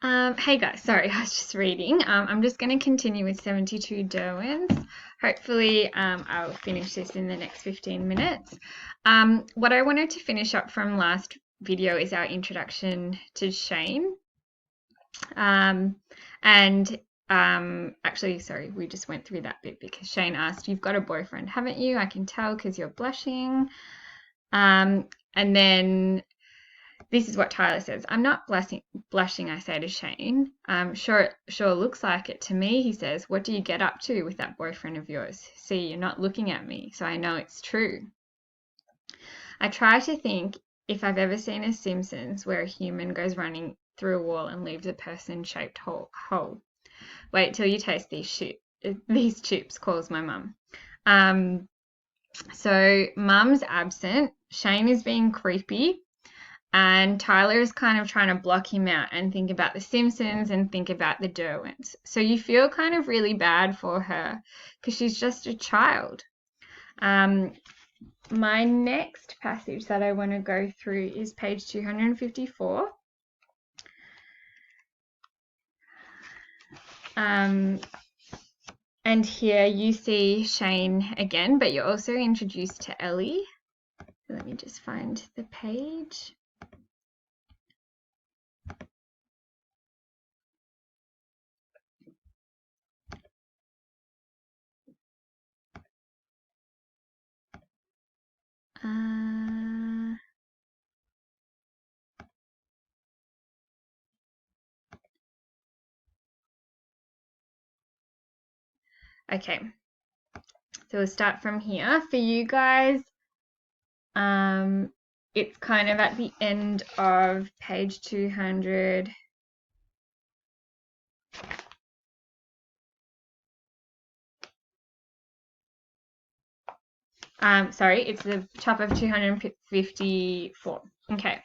Hey guys, sorry, I was just reading. I'm just going to continue with 72 Derwents. Hopefully, I'll finish this in the next 15 minutes. What I wanted to finish up from last video is our introduction to Shane. And actually, sorry, we just went through that bit because Shane asked, "You've got a boyfriend, haven't you? I can tell because you're blushing." And then this is what Tyler says. "I'm not blushing, I say to Shane. Sure looks like it to me," he says. "What do you get up to with that boyfriend of yours? See, you're not looking at me, so I know it's true." I try to think if I've ever seen a Simpsons where a human goes running through a wall and leaves a person-shaped hole. "Wait till you taste these chips," calls my mum. So mum's absent. Shane is being creepy. And Tyler is kind of trying to block him out and think about The Simpsons and think about the Derwents. So you feel kind of really bad for her because she's just a child. My next passage that I want to go through is page 254. And here you see Shane again, but you're also introduced to Ellie. Let me just find the page. Okay, so we'll start from here. For you guys, it's kind of at the end of page 200. Sorry, it's the top of 254. Okay.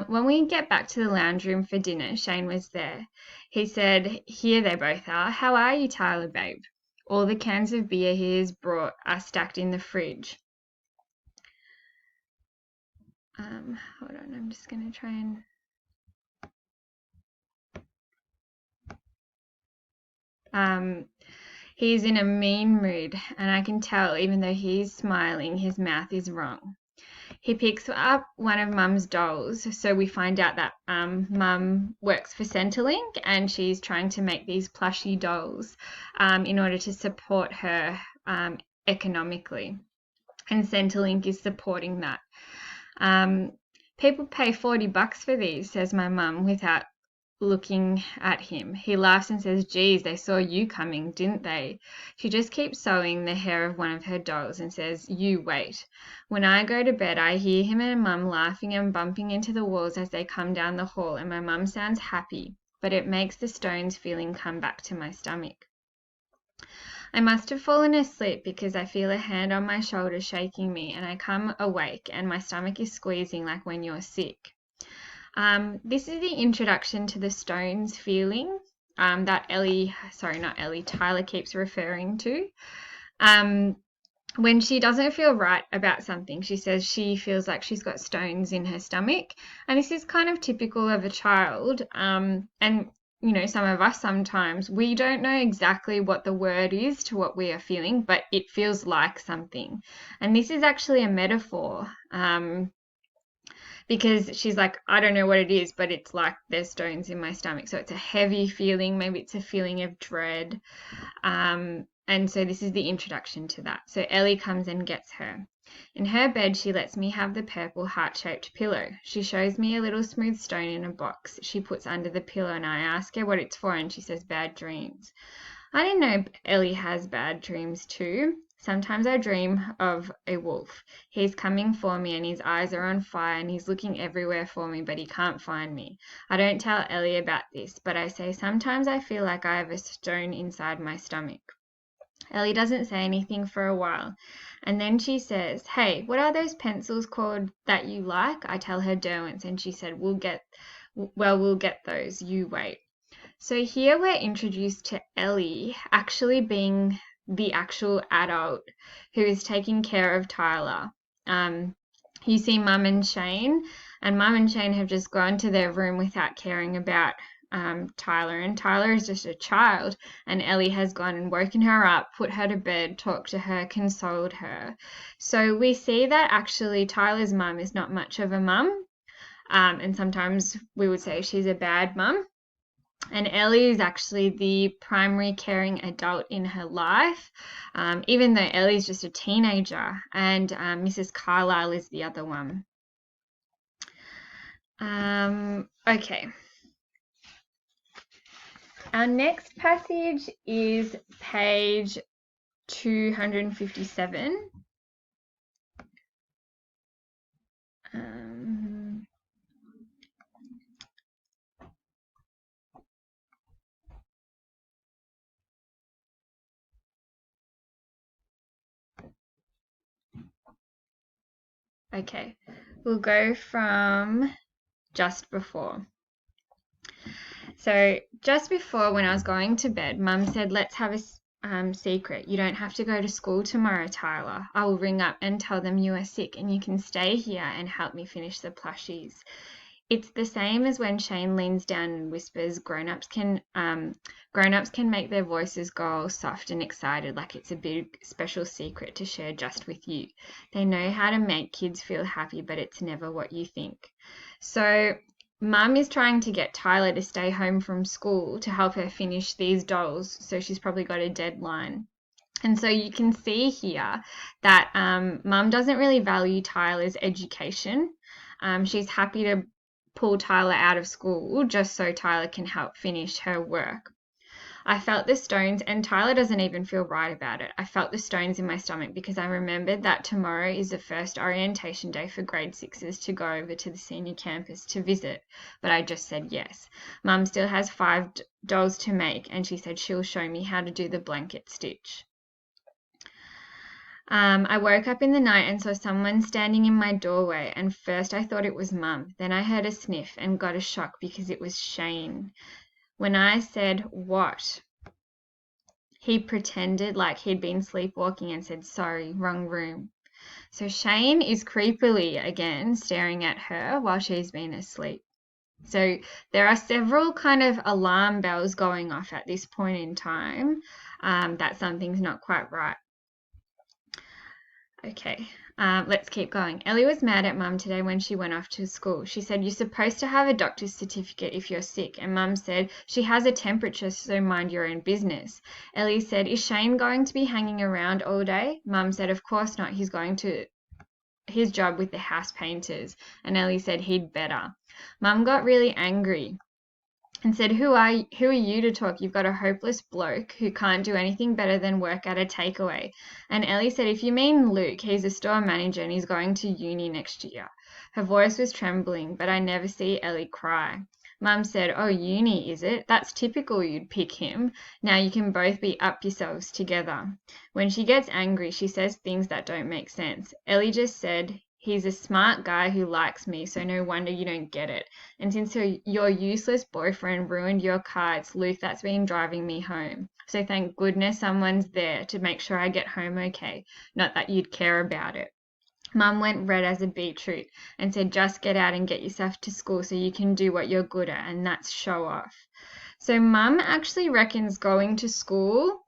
When we get back to the lounge room for dinner, Shane was there. He said, "Here they both are. How are you, Tyler, babe? All the cans of beer he has brought are stacked in the fridge." Hold on, I'm just going to try and... He's in a mean mood, and I can tell, even though he's smiling, his mouth is wrong. He picks up one of Mum's dolls, so we find out that Mum works for Centrelink and she's trying to make these plushy dolls in order to support her economically. And Centrelink is supporting that. "People pay $40 for these," says my mum without looking at him. He laughs and says, "Geez, they saw you coming, didn't they?" She just keeps sewing the hair of one of her dolls and says, "You wait." When I go to bed, I hear him and Mum laughing and bumping into the walls as they come down the hall, and my mum sounds happy, but it makes the stones feeling come back to my stomach. I must have fallen asleep because I feel a hand on my shoulder shaking me, and I come awake and my stomach is squeezing like when you're sick. This is the introduction to the stones feeling that Tyler keeps referring to. When she doesn't feel right about something, she says she feels like she's got stones in her stomach. And this is kind of typical of a child. And, you know, some of us sometimes, we don't know exactly what the word is to what we are feeling, but it feels like something. And this is actually a metaphor. Because she's like, "I don't know what it is, but it's like there's stones in my stomach." So it's a heavy feeling. Maybe it's a feeling of dread. And so this is the introduction to that. So Ellie comes and gets her. In her bed, she lets me have the purple heart-shaped pillow. She shows me a little smooth stone in a box she puts under the pillow, and I ask her what it's for, and she says, "Bad dreams." I didn't know Ellie has bad dreams too. Sometimes I dream of a wolf. He's coming for me and his eyes are on fire and he's looking everywhere for me, but he can't find me. I don't tell Ellie about this, but I say sometimes I feel like I have a stone inside my stomach. Ellie doesn't say anything for a while, and then she says, "Hey, what are those pencils called that you like?" I tell her Derwents, and she said, we'll get those. You wait." So here we're introduced to Ellie actually being the actual adult who is taking care of Tyler. You see Mum and Shane have just gone to their room without caring about Tyler, and Tyler is just a child, and Ellie has gone and woken her up, put her to bed, talked to her, consoled her. So we see that actually Tyler's mum is not much of a mum, and sometimes we would say she's a bad mum. And Ellie is actually the primary caring adult in her life, even though Ellie's just a teenager, and Mrs. Carlisle is the other one. Okay. Our next passage is page 257. Okay, we'll go from just before. So just before, when I was going to bed, Mum said, let's have a secret. You don't have to go to school tomorrow, Tyler. I will ring up and tell them you are sick and you can stay here and help me finish the plushies. It's the same as when Shane leans down and whispers, grown-ups can make their voices go all soft and excited like it's a big special secret to share just with you. They know how to make kids feel happy, but it's never what you think. So Mum is trying to get Tyler to stay home from school to help her finish these dolls, so she's probably got a deadline. And so you can see here that Mum doesn't really value Tyler's education. She's happy to pull Tyler out of school just so Tyler can help finish her work. I felt the stones, and Tyler doesn't even feel right about it. I felt the stones in my stomach because I remembered that tomorrow is the first orientation day for grade sixes to go over to the senior campus to visit, but I just said yes. Mum still has 5 dolls to make, and she said she'll show me how to do the blanket stitch. I woke up in the night and saw someone standing in my doorway, and first I thought it was Mum. Then I heard a sniff and got a shock because it was Shane. When I said, "What?" he pretended like he'd been sleepwalking and said, "Sorry, wrong room." So Shane is creepily again staring at her while she's been asleep. So there are several kind of alarm bells going off at this point in time, that something's not quite right. Okay, let's keep going. Ellie was mad at Mum today when she went off to school. She said, you're supposed to have a doctor's certificate if you're sick. And Mum said, she has a temperature, so mind your own business. Ellie said, is Shane going to be hanging around all day? Mum said, of course not. He's going to his job with the house painters. And Ellie said he'd better. Mum got really angry and said, who are you to talk? You've got a hopeless bloke who can't do anything better than work at a takeaway. And Ellie said, if you mean Luke, he's a store manager and he's going to uni next year. Her voice was trembling, but I never see Ellie cry. Mum said, oh, uni, is it? That's typical you'd pick him. Now you can both be up yourselves together. When she gets angry, she says things that don't make sense. Ellie just said, he's a smart guy who likes me, so no wonder you don't get it. And since your useless boyfriend ruined your car, it's Luke that's been driving me home. So thank goodness someone's there to make sure I get home okay. Not that you'd care about it. Mum went red as a beetroot and said, just get out and get yourself to school so you can do what you're good at, and that's show off. So Mum actually reckons going to school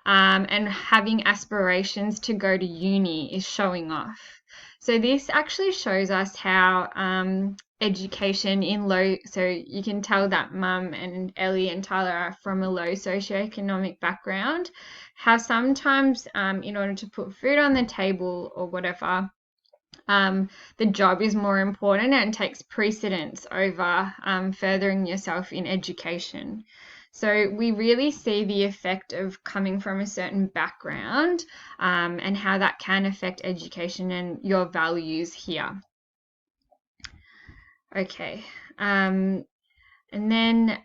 and having aspirations to go to uni is showing off. So this actually shows us how education in low, so you can tell that Mum and Ellie and Tyler are from a low socioeconomic background, how sometimes in order to put food on the table or whatever, the job is more important and takes precedence over furthering yourself in education. So we really see the effect of coming from a certain background and how that can affect education and your values here. Okay, and then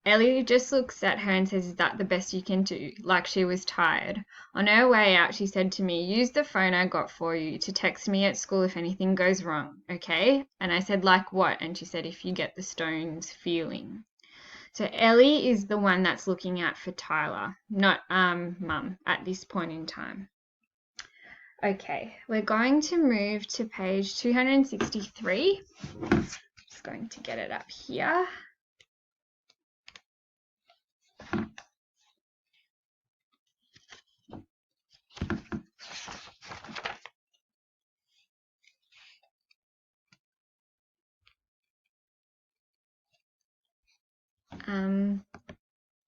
Ellie just looks at her and says, is that the best you can do? Like she was tired. On her way out, she said to me, use the phone I got for you to text me at school if anything goes wrong, okay? And I said, like what? And she said, if you get the stones feeling. So Ellie is the one that's looking out for Tyler, not Mum at this point in time. Okay, we're going to move to page 263. Just going to get it up here.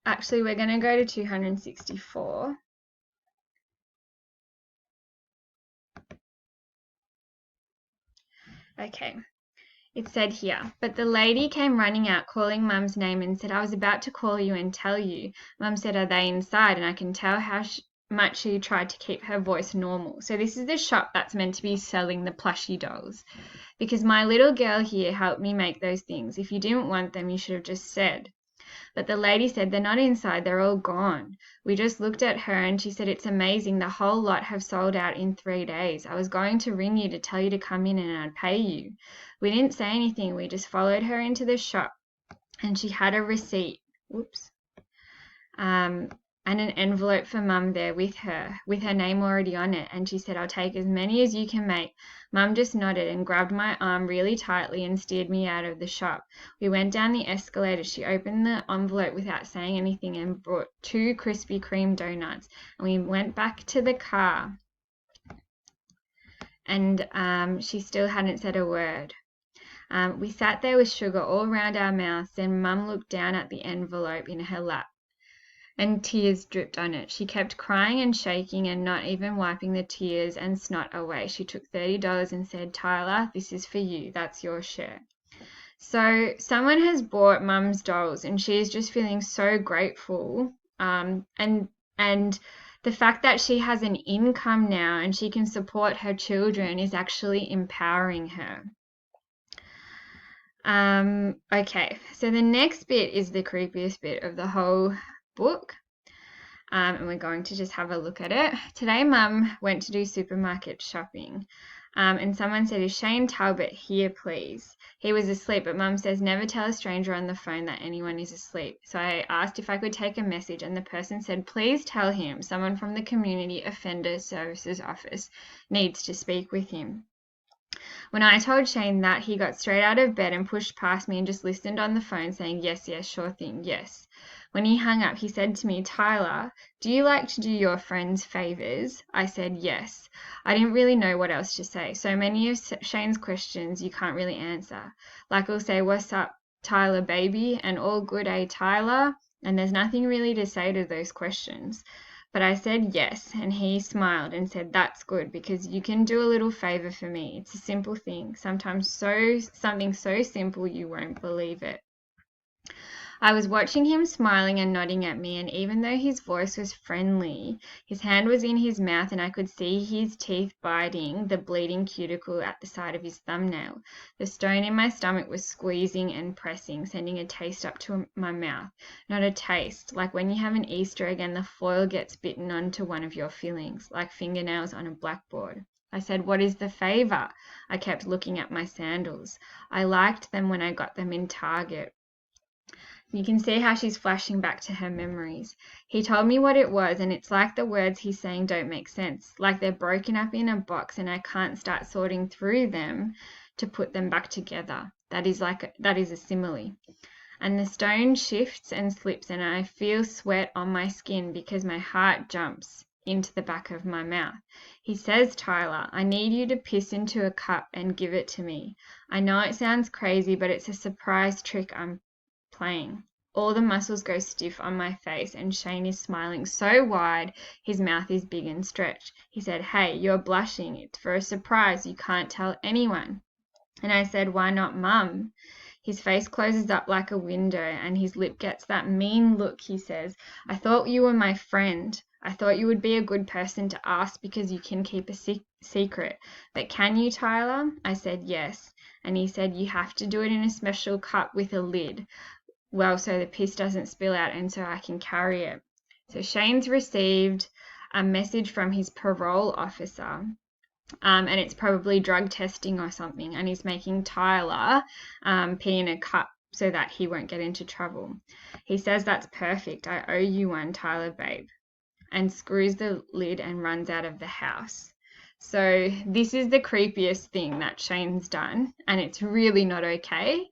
Actually, we're going to go to 264. Okay. It said here, but the lady came running out calling Mum's name and said, I was about to call you and tell you. Mum said, are they inside? And I can tell how much she tried to keep her voice normal. So this is the shop that's meant to be selling the plushie dolls. Because my little girl here helped me make those things. If you didn't want them, you should have just said. But the lady said, they're not inside, they're all gone. We just looked at her and she said, it's amazing, the whole lot have sold out in 3 days. I was going to ring you to tell you to come in and I'd pay you. We didn't say anything, we just followed her into the shop and she had a receipt. Whoops. And an envelope for Mum there with her name already on it. And she said, I'll take as many as you can make. Mum just nodded and grabbed my arm really tightly and steered me out of the shop. We went down the escalator. She opened the envelope without saying anything and brought 2 Krispy Kreme donuts. And we went back to the car. And she still hadn't said a word. We sat there with sugar all around our mouths. Then Mum looked down at the envelope in her lap, and tears dripped on it. She kept crying and shaking and not even wiping the tears and snot away. She took $30 and said, Tyler, this is for you. That's your share. So someone has bought Mum's dolls and she is just feeling so grateful. And the fact that she has an income now and she can support her children is actually empowering her. Okay, so the next bit is the creepiest bit of the whole book. And we're going to just have a look at it. Today, Mum went to do supermarket shopping. And someone said, is Shane Talbot here, please? He was asleep, but Mum says, never tell a stranger on the phone that anyone is asleep. So I asked if I could take a message, and the person said, please tell him someone from the Community Offender Services Office needs to speak with him. When I told Shane that, he got straight out of bed and pushed past me and just listened on the phone saying, yes, yes, sure thing, yes. When he hung up, he said to me, Tyler, do you like to do your friends favors? I said, yes. I didn't really know what else to say. So many of Shane's questions you can't really answer. Like he'll say, what's up, Tyler, baby? And all good, eh, Tyler? And there's nothing really to say to those questions. But I said yes, and he smiled and said, that's good, because you can do a little favor for me. It's a simple thing. Sometimes something so simple you won't believe it. I was watching him smiling and nodding at me, and even though his voice was friendly, his hand was in his mouth and I could see his teeth biting the bleeding cuticle at the side of his thumbnail. The stone in my stomach was squeezing and pressing, sending a taste up to my mouth. Not a taste, like when you have an Easter egg and the foil gets bitten onto one of your fillings, like fingernails on a blackboard. I said, what is the favor? I kept looking at my sandals. I liked them when I got them in Target. You can see how she's flashing back to her memories. He told me what it was, and it's like the words he's saying don't make sense, like they're broken up in a box and I can't start sorting through them to put them back together. That is a simile. And the stone shifts and slips and I feel sweat on my skin because my heart jumps into the back of my mouth. He says, Tyler, I need you to piss into a cup and give it to me. I know it sounds crazy, but it's a surprise trick I'm playing. All the muscles go stiff on my face and Shane is smiling so wide his mouth is big and stretched. He said, hey, you're blushing. It's for a surprise. You can't tell anyone. And I said, why not, Mum? His face closes up like a window and his lip gets that mean look. He says, I thought you were my friend. I thought you would be a good person to ask because you can keep a secret. But can you, Tyler? I said, yes. And he said, you have to do it in a special cup with a lid. Well, so the piss doesn't spill out and so I can carry it. So Shane's received a message from his parole officer, and it's probably drug testing or something, and he's making Tyler pee in a cup so that he won't get into trouble. He says, that's perfect. I owe you one, Tyler, babe, and screws the lid and runs out of the house. So this is the creepiest thing that Shane's done, and it's really not okay.